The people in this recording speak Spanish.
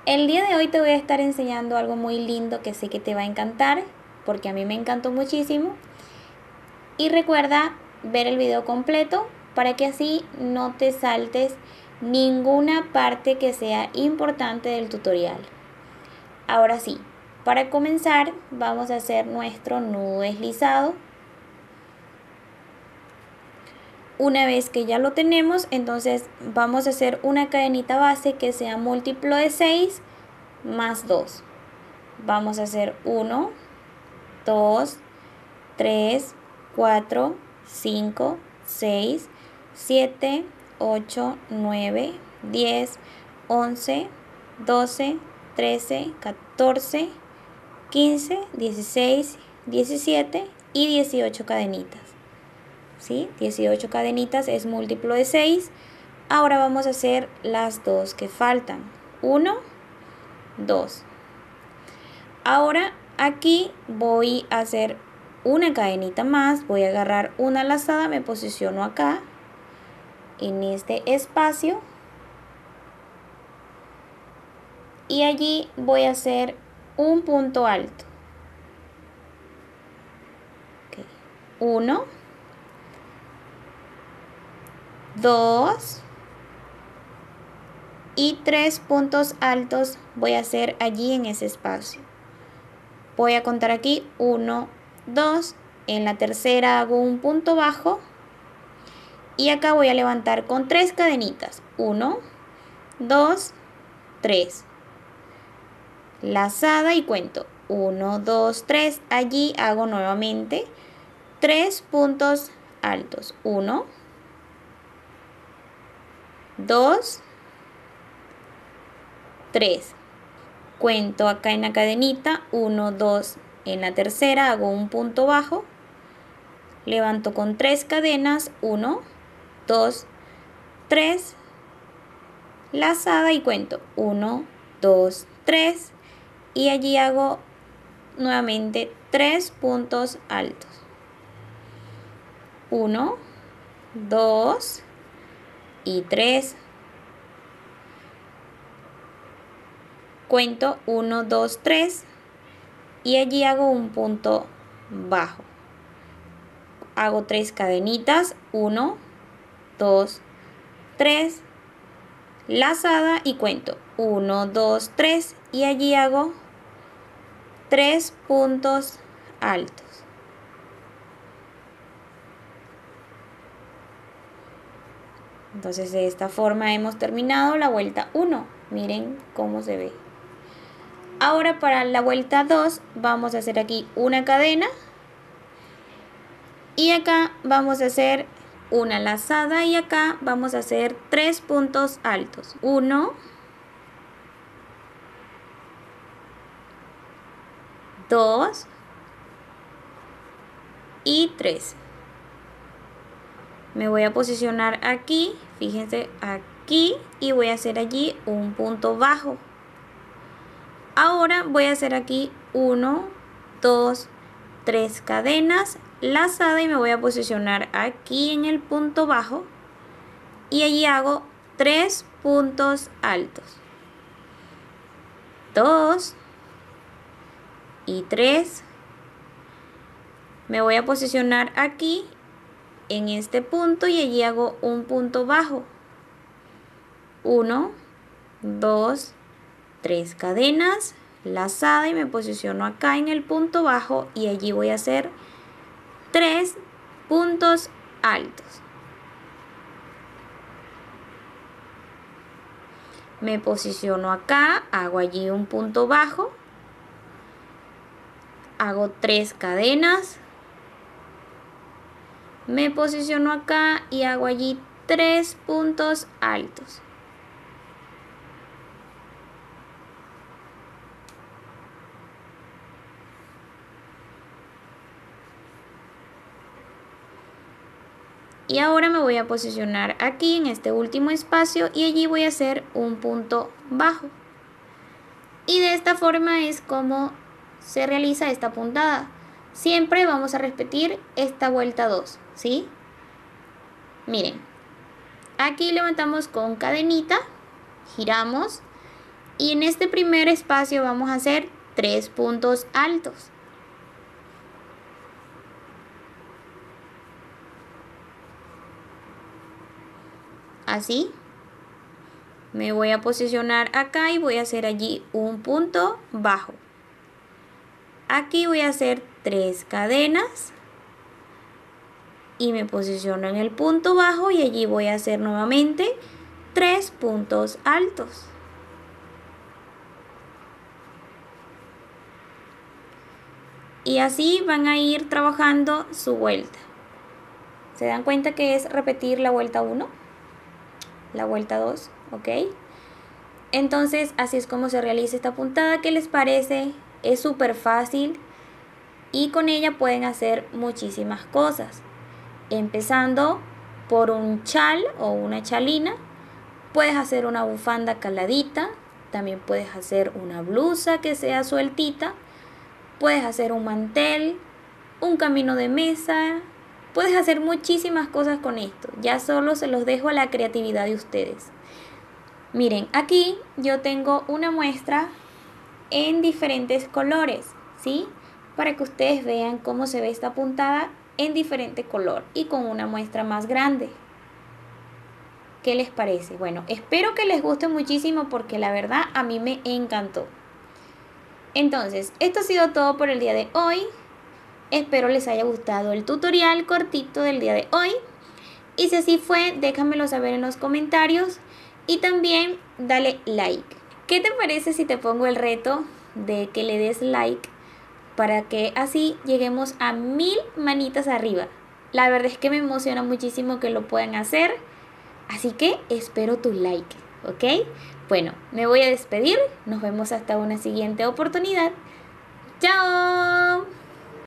El día de hoy te voy a estar enseñando algo muy lindo que sé que te va a encantar, porque a mí me encantó muchísimo. Y recuerda ver el video completo para que así no te saltes ninguna parte que sea importante del tutorial. Ahora sí, para comenzar vamos a hacer nuestro nudo deslizado. Una vez que ya lo tenemos, entonces vamos a hacer una cadenita base que sea múltiplo de 6 más 2. Vamos a hacer 1, 2, 3, 4, 5, 6, 7, 8, 9, 10, 11, 12, 13, 14, 15, 16, 17 y 18 cadenitas. ¿Sí? 18 cadenitas es múltiplo de 6. Ahora vamos a hacer las dos que faltan. 1, 2. Ahora aquí voy a hacer una cadenita más, voy a agarrar una lazada, me posiciono acá en este espacio y allí voy a hacer un punto alto. 1, 2 y 3 puntos altos voy a hacer allí en ese espacio. Voy a contar aquí 1, 2, en la tercera hago un punto bajo y acá voy a levantar con 3 cadenitas. 1, 2, 3. Lazada y cuento 1, 2, 3. Allí hago nuevamente 3 puntos altos. 1, 2, 3. Cuento acá en la cadenita 1, 2. En la tercera hago un punto bajo. Levanto con 3 cadenas. 1, 2, 3. Lazada y cuento 1, 2, 3. Y allí hago nuevamente 3 puntos altos. 1, 2 y 3. Cuento 1, 2, 3 y allí hago un punto bajo. Hago 3 cadenitas, 1, 2, 3, lazada y cuento 1, 2, 3 y allí hago 3 puntos altos. Entonces de esta forma hemos terminado la vuelta 1. Miren cómo se ve. Ahora para la vuelta 2 vamos a hacer aquí una cadena y acá vamos a hacer una lazada y acá vamos a hacer 3 puntos altos. 1, 2 y 3. Me voy a posicionar aquí, fíjense aquí y voy a hacer allí un punto bajo. Ahora voy a hacer aquí 1, 2, 3 cadenas, lazada y me voy a posicionar aquí en el punto bajo y allí hago 3 puntos altos. 2 y 3. Me voy a posicionar aquí en este punto y allí hago un punto bajo. 1, 2, 3 cadenas, lazada y me posiciono acá en el punto bajo y allí voy a hacer 3 puntos altos. Me posiciono acá, hago allí un punto bajo, hago 3 cadenas, me posiciono acá y hago allí 3 puntos altos. Y ahora me voy a posicionar aquí en este último espacio y allí voy a hacer un punto bajo. Y de esta forma es como se realiza esta puntada. Siempre vamos a repetir esta vuelta 2, ¿sí? Miren, aquí levantamos con cadenita, giramos Y en este primer espacio vamos a hacer 3 puntos altos. Así. Me voy a posicionar acá y voy a hacer allí un punto bajo. Aquí voy a hacer 3 cadenas. Y me posiciono en el punto bajo y allí voy a hacer nuevamente 3 puntos altos. Y así van a ir trabajando su vuelta. ¿Se dan cuenta que es repetir la vuelta 1? La vuelta 2, ¿ok? Entonces así es como se realiza esta puntada. ¿Qué les parece? Es súper fácil y con ella pueden hacer muchísimas cosas. Empezando por un chal o una chalina. Puedes hacer una bufanda caladita. También puedes hacer una blusa que sea sueltita. Puedes hacer un mantel, un camino de mesa. Puedes hacer muchísimas cosas con esto. Ya solo se los dejo a la creatividad de ustedes. Miren, aquí yo tengo una muestra en diferentes colores, ¿sí? Para que ustedes vean cómo se ve esta puntada en diferente color y con una muestra más grande. ¿Qué les parece? Bueno, espero que les guste muchísimo porque la verdad a mí me encantó. Entonces, esto ha sido todo por el día de hoy. Espero les haya gustado el tutorial cortito del día de hoy. Y si así fue, déjamelo saber en los comentarios. Y también dale like. ¿Qué te parece si te pongo el reto de que le des like para que así lleguemos a 1000 manitas arriba? La verdad es que me emociona muchísimo que lo puedan hacer. Así que espero tu like, ¿ok? Bueno, me voy a despedir. Nos vemos hasta una siguiente oportunidad. ¡Chao!